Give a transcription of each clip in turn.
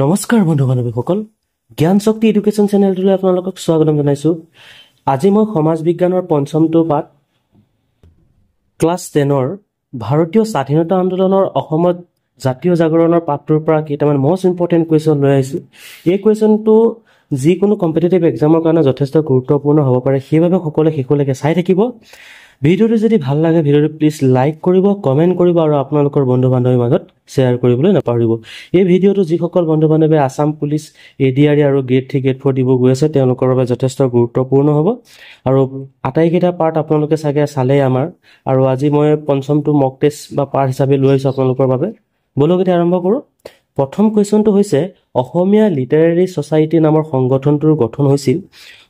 নমস্কাৰ বন্ধু বান্ধৱীসকল, জ্ঞান শক্তি এডুকেশ্যন চেনেলটোলৈ আপোনালোকক স্বাগতম জনাইছোঁ। আজি মই সমাজ বিজ্ঞানৰ পঞ্চমটো পাঠ ক্লাছ 10ৰ ভাৰতীয় স্বাধীনতা আন্দোলনৰ অসমত জাতীয় জাগৰণৰ পাঠটোৰ পৰা কেইটামান মষ্ট ইম্পৰ্টেণ্ট কুৱেশ্যন লৈ আহিছোঁ। এই কুৱেশ্যনটো যিকোনো কম্পিটিটিভ এক্সামৰ কাৰণে যথেষ্ট গুৰুত্বপূৰ্ণ হ'ব পাৰে, সেইবাবে সকলোৱে শেষলৈকে চাই থাকিব। ভিডিঅ'টো যদি ভাল লাগে ভিডিঅ'টো প্লিজ লাইক কৰিব, কমেণ্ট কৰিব আৰু আপোনালোকৰ বন্ধু বান্ধৱীৰ মাজত শ্বেয়াৰ কৰিবলৈ নাপাহৰিব। এই ভিডিঅ'টো যিসকল বন্ধু বান্ধৱীয়ে আছাম পুলিচ, ADRE আৰু গ্ৰেড 3 গ্ৰেড 4 দিব গৈ আছে তেওঁলোকৰ বাবে যথেষ্ট গুৰুত্বপূৰ্ণ হ'ব। আৰু আটাইকেইটা পাৰ্ট আপোনালোকে চাগে চালেই আমাৰ, আৰু আজি মই পঞ্চমটো মক টেষ্ট বা পাৰ্ট হিচাপে লৈ আহিছোঁ আপোনালোকৰ বাবে। বলক এতিয়া আৰম্ভ কৰোঁ। প্ৰথম কুৱেশ্যনটো হৈছে অসমীয়া লিটাৰেৰী ছ'চাইটি নামৰ সংগঠনটোৰ গঠন হৈছিল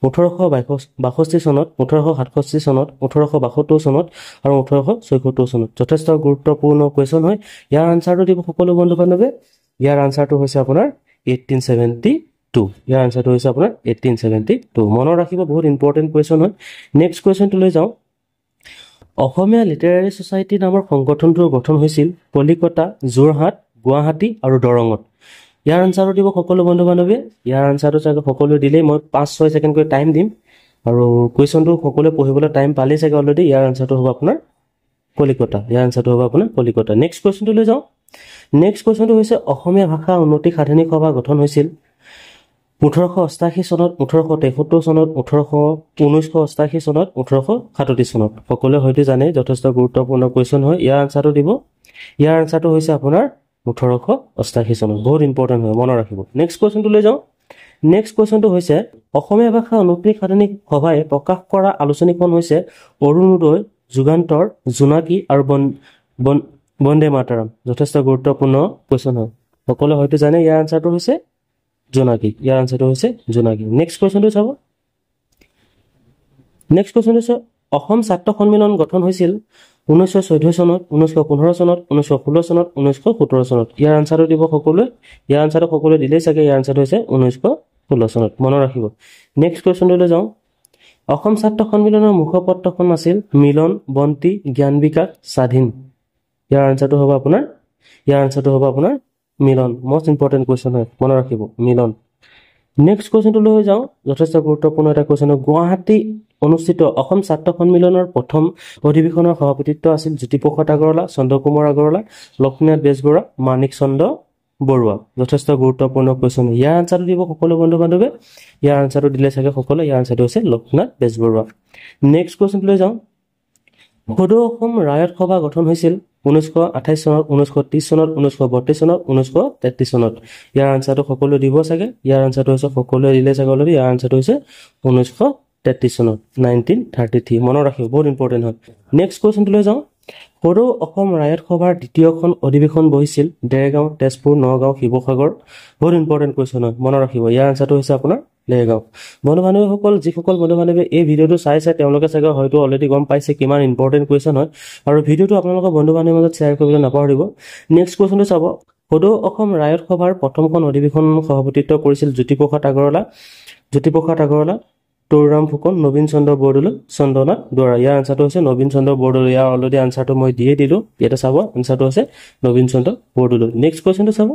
1862 চনত, 1867 চনত, 1872 চনত আৰু 1874 চনত। যথেষ্ট গুৰুত্বপূৰ্ণ কুৱেশ্যন হয়। ইয়াৰ আনচাৰটো দিব সকলো বন্ধু বান্ধৱে। ইয়াৰ আনচাৰটো হৈছে আপোনাৰ 1872। ইয়াৰ আনচাৰটো হৈছে আপোনাৰ 1872। মনত ৰাখিব, বহুত ইম্পৰ্টেণ্ট কুৱেশ্যন হয়। নেক্সট কুৱেশ্যনটো লৈ যাওঁ। অসমীয়া লিটাৰেৰী ছ'চাইটি নামৰ সংগঠনটোৰ গঠন হৈছিল কলিকতা, যোৰহাট, গুৱাহাটী আৰু দৰঙত। ইয়াৰ আনচাৰটো দিব সকলো বন্ধু বান্ধৱীয়ে। ইয়াৰ আনচাৰটো চাগে সকলোৱে দিলেই, মই 5-6 ছেকেণ্ডকৈ টাইম দিম আৰু কুৱেশ্যনটো সকলোৱে পঢ়িবলৈ টাইম পালেই চাগে অলৰেডি। ইয়াৰ আনচাৰটো হ'ব আপোনাৰ কলিকতা। ইয়াৰ আনচাৰটো হ'ব আপোনাৰ কলিকতা। নেক্সট কুৱেশ্যনটো লৈ যাওঁ। নেক্সট কুৱেশ্যনটো হৈছে অসমীয়া ভাষা উন্নতি সাধনী সভা গঠন হৈছিল 1888 চনত, 1873 চনত, 1988 চনত, 1837 চনত। সকলোৱে হয়তো জানে, যথেষ্ট গুৰুত্বপূৰ্ণ কুৱেশ্যন হয়। ইয়াৰ আনচাৰটো দিব। ইয়াৰ আনচাৰটো হৈছে আপোনাৰ 1888 চনত। বহুত ইম্পৰ্টেণ্ট হয়, মনত ৰাখিব। নেক্সট কুৱেশ্যনটো লৈ যাওঁ। নেক্সট কুৱেশ্যনটো হৈছে অসমীয়া ভাষা উন্নতি সাধনী সভাই প্ৰকাশ কৰা আলোচনীখন হৈছে অৰুণোদয়, যুগান্তৰ, জোনাকী আৰু বন্দে মাতৰম। যথেষ্ট গুৰুত্বপূৰ্ণ কুৱেশ্যন হয়, সকলোৱে হয়তো জানে। ইয়াৰ আনচাৰটো হৈছে জোনাকী। ইয়াৰ আনচাৰটো হৈছে জোনাকী। নেক্সট কুৱেশ্যনটো চাব। নেক্সট কুৱেশ্যনটো হৈছে অসম ছাত্ৰ সন্মিলন গঠন হৈছিল 1914 চনত, 1915 চনত, 1916 চনত, 1917 চনত। ইয়াৰ আনচাৰটো দিব সকলোৱে। ইয়াৰ আনচাৰটো সকলোৱে দিলেই চাগে। ইয়াৰ আনচাৰটো হৈছে 1916 চনত। মনত ৰাখিব। নেক্সট কুৱেশ্যনটোলৈ যাওঁ। অসম ছাত্ৰ সন্মিলনৰ মুখপত্ৰখন আছিল মিলন, বন্তি, জ্ঞান বিকাশ, স্বাধীন। ইয়াৰ আনচাৰটো হ'ব আপোনাৰ মিলন। মষ্ট ইম্পৰ্টেণ্ট কুৱেশ্যন হয়, মনত ৰাখিব, মিলন। নেক্সট কুৱেশ্যনটো লৈ যাওঁ। যথেষ্ট গুৰুত্বপূৰ্ণ এটা কুৱেশ্যন। গুৱাহাটী অনুষ্ঠিত অসম ছাত্ৰ সন্মিলনৰ প্ৰথম অধিৱেশনৰ সভাপতিত্ব আছিল জ্যোতিপ্ৰসাদ আগৰৱালা, চন্দ্ৰকুমাৰ আগৰৱালা, লক্ষ্মীনাথ বেজবৰুৱা, মাণিক চন্দ্ৰ বৰুৱা। যথেষ্ট গুৰুত্বপূৰ্ণ কুৱেশ্যন। ইয়াৰ আনচাৰটো দিব সকলো বন্ধু বান্ধৱে। ইয়াৰ আনচাৰটো দিলে চাগে সকলোৱে। ইয়াৰ আনচাৰটো হৈছে লক্ষ্মীনাথ বেজবৰুৱা। নেক্সট কুৱেশ্যনটো লৈ যাওঁ। সদৌ অসম ৰায়ত সভা গঠন হৈছিল 1928 চনত, 1930 চনত, 1932 চনত, 1933 চনত। ইয়াৰ আনচাৰটো সকলোৱে দিব চাগে। ইয়াৰ আনচাৰটো হৈছে সকলোৱে দিলে চাগে অলৰেডি। ইয়াৰ আনচাৰটো হৈছে 1933 চনত, 1933। মনত ৰাখিব, বহুত ইম্পৰ্টেণ্ট হয়। নেক্সট কুৱেশ্যনটো লৈ যাওঁ। সদৌ অসম ৰায়ত সভাৰ দ্বিতীয়খন অধিৱেশন বহিছিল দেৰগাঁও, তেজপুৰ, নগাঁও, শিৱসাগৰ। বহুত ইম্পৰ্টেণ্ট কুৱেশ্যন হয়, মনত ৰাখিব। ইয়াৰ আনচাৰটো হৈছে আপোনাৰ দেৰগাঁও। বন্ধু বান্ধৱীসকল, যিসকল বন্ধু বান্ধৱীয়ে এই ভিডিঅ'টো চাইছে তেওঁলোকে চাগে হয়তো অলৰেডি গম পাইছে কিমান ইম্পৰ্টেণ্ট কুৱেশ্যন হয়, আৰু ভিডিঅ'টো আপোনালোকৰ বন্ধু বান্ধৱীৰ মাজত শ্বেয়াৰ কৰিবলৈ নাপাহৰিব। নেক্সট কুৱেশ্যনটো চাব। সদৌ অসম ৰায়ত সভাৰ প্ৰথমখন অধিৱেশন সভাপতিত্ব কৰিছিল জ্যোতিপ্ৰসাদ আগৰৱালা, তৰুৰাম ফুকন, নবীন চন্দ্ৰ বৰদলৈ, চন্দ্ৰনাথ দুৱৰা। ইয়াৰ আনচাৰটো হৈছে নবীন চন্দ্ৰ বৰদলৈ। ইয়াৰ অলৰেডি আনচাৰটো মই দিয়ে দিলোঁ। ইয়াতে চাব, আনচাৰটো হৈছে নবীন চন্দ্ৰ বৰদলৈ। নেক্সট কুৱেশ্যনটো চাব।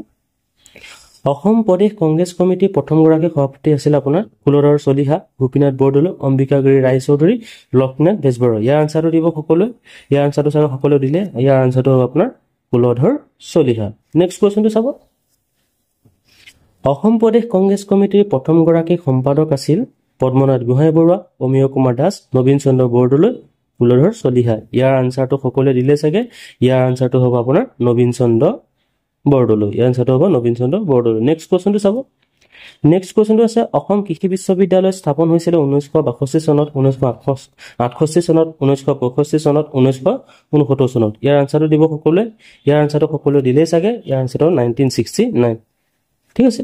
অসম প্ৰদেশ কংগ্ৰেছ কমিটিৰ প্ৰথমগৰাকী সভাপতি আছিল আপোনাৰ কুলধৰ চলিহা, গোপীনাথ বৰদলৈ, অম্বিকাগিৰি ৰায়চৌধুৰী, লক্ষ্মীনাথ বেজবৰুৱা। ইয়াৰ আনচাৰটো দিব সকলোৱে। ইয়াৰ আনচাৰটো চাগে সকলোৱে দিলে। ইয়াৰ আনচাৰটো হ'ব আপোনাৰ কুলধৰ চলিহা। নেক্সট কুৱেশ্যনটো চাব। অসম প্ৰদেশ কংগ্ৰেছ কমিটিৰ প্ৰথমগৰাকী সম্পাদক আছিল পদ্মনাথ গোহাঁই বৰুৱা, অমীয় কুমাৰ দাস, নবীন চন্দ্ৰ বৰদলৈ, কুলধৰ চলিহা। ইয়াৰ আনচাৰটো সকলোৱে দিলে চাগে। ইয়াৰ আনচাৰটো হ'ব আপোনাৰ নবীন চন্দ্ৰ বৰদলৈ। ইয়াৰ আনচাৰটো হ'ব নবীন চন্দ্ৰ বৰদলৈ। নেক্সট কুৱেশ্যনটো চাব। নেক্সট কুৱেশ্যনটো আছে অসম কৃষি বিশ্ববিদ্যালয় স্থাপন হৈছিল 1962 চনত, 1968 চনত, 1965 চনত, 1969 চনত। ইয়াৰ আনচাৰটো দিব সকলোৱে। ইয়াৰ আনচাৰটো সকলোৱে দিলেই চাগে। ইয়াৰ আনচাৰটো 1969। ঠিক আছে।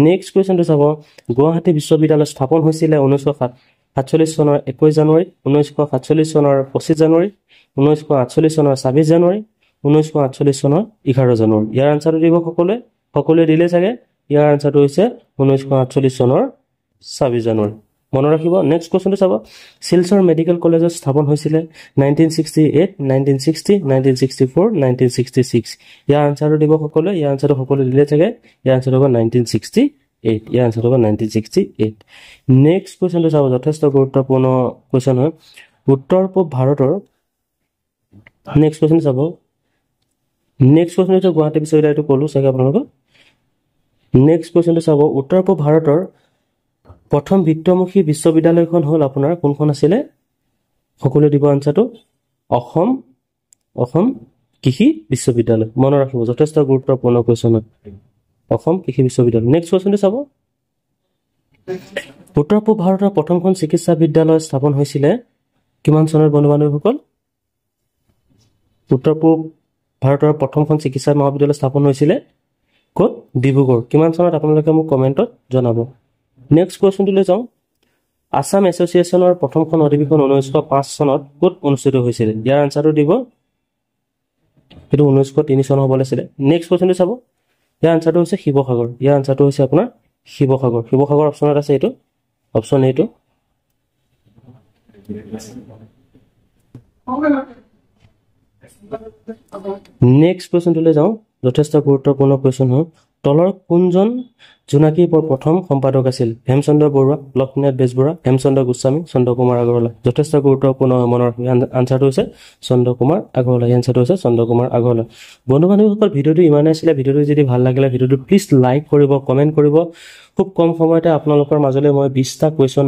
নেক্সট কুৱেশ্যনটো চাব। গুৱাহাটী বিশ্ববিদ্যালয় স্থাপন হৈছিলে 1947 চনৰ 21 জানুৱাৰী, 1947 চনৰ 25 জানুৱাৰী, 1948 চনৰ 26 জানুৱাৰী, 1948 চনৰ 11 জানুৱাৰী। ইয়াৰ আনচাৰটো দিব সকলোৱে দিলে চাগে। ইয়াৰ আনচাৰটো হৈছে 1948 চনৰ 26 জানুৱাৰী। মনত ৰাখিব নেক্সট কোৱেশ্চনটো চাব শিলচৰ মেডিকেল কলেজৰ স্থাপন হৈছিলে 1968 1960 1964 1966 ইয়াৰ আনসাৰটো দিব সকলোৱে ইয়াৰ আনসাৰটো সকলোৱে দিলে থাকে ইয়াৰ আনসাৰটো হ'ব 1968 ইয়াৰ আনসাৰটো হ'ব 1968 নেক্সট কোৱেশ্চনটো চাব যথেষ্ট গুৰুত্বপূৰ্ণ কোৱেশ্চন হয় উত্তৰ পূব ভাৰতৰ নেক্সট কোৱেশ্চন চাব নেক্সট কোৱেশ্চনটো গুৱাহাটী বিশ্ববিদ্যালয়টো ক'লো চাগে আপোনালোকক নেক্সট কোৱেশ্চনটো চাব উত্তৰ পূব ভাৰতৰ প্ৰথম বিত্তমুখী বিশ্ববিদ্যালয়খন হ'ল আপোনাৰ কোনখন আছিলে সকলোৱে দিব আনসাৰটো অসম কৃষি বিশ্ববিদ্যালয় মনত ৰাখিব যথেষ্ট গুৰুত্বপূৰ্ণ কোৱেশ্চন হয় অসম কৃষি বিশ্ববিদ্যালয় নেক্সট কোৱেশ্চনটো চাব উত্তৰ পূব ভাৰতৰ প্ৰথমখন চিকিৎসা বিদ্যালয় স্থাপন হৈছিলে কিমান চনত বন্ধু বান্ধৱীসকল উত্তৰ পূব ভাৰতৰ প্ৰথমখন চিকিৎসা মহাবিদ্যালয় স্থাপন হৈছিলে ক'ত ডিব্ৰুগড় কিমান চনত আপোনালোকে মোক কমেণ্টত জনাব নেক্সট কোৱেশ্চনটোলৈ যাওঁ আসাম এছ'চিয়েশ্যনৰ প্ৰথমখন অধিৱেশন 1905 চনত ক'ত অনুষ্ঠিত হৈছিল ইয়াৰ আনসাৰটো দিব এইটো 1903 চন হ'ব লাগিছিলে নেক্সট কোৱেশ্চনটো চাব ইয়াৰ আনসাৰটো হৈছে শিৱসাগৰ ইয়াৰ আনসাৰটো হৈছে আপোনাৰ শিৱসাগৰ অপচনত আছে এইটো অপচন এইটো নেক্সট কুৱেশ্যনটোলৈ যাওঁ যথেষ্ট গুৰুত্বপূৰ্ণ কুৱেশ্যন হয় তলৰ কোনজন জোনাকীৰ প্ৰথম সম্পাদক আছিল হেমচন্দ্ৰ বৰুৱা লক্ষ্মীনাথ বেজবৰুৱা হেমচন্দ্ৰ গোস্বামী চন্দ্ৰ কুমাৰ আগৰৱালা যথেষ্ট গুৰুত্বপূৰ্ণ মনৰ আনসাৰটো হৈছে চন্দ্ৰ কুমাৰ আগৰৱালা আনসাৰটো হৈছে চন্দ্ৰ কুমাৰ আগৰৱালা বন্ধু বান্ধৱীসকল ভিডিঅ'টো ইমানেই আছিলে ভিডিঅ'টো যদি ভাল লাগিলে ভিডিঅ'টো প্লিজ লাইক কৰিব কমেণ্ট কৰিব খুব কম সময়তে আপোনালোকৰ মাজলৈ মই 20টা কুৱেশ্যন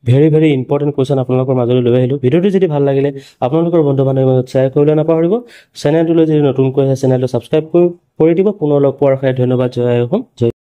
ভেৰি ইম্পৰ্টেণ্ট কুৱেশ্যন আপোনালোকৰ মাজলৈ লৈ আহিলোঁ ভিডিঅ'টো যদি ভাল লাগিলে আপোনালোকৰ বন্ধু বান্ধৱীৰ মাজত শ্বেয়াৰ কৰিবলৈ নাপাহৰিব চেনেলটোলৈ যদি নতুনকৈ আছে চেনেলটো ছাবস্ক্ৰাইব কৰি দিব পুনৰ লগ পোৱাৰ আশাৰে ধন্যবাদ জয় অসম জয়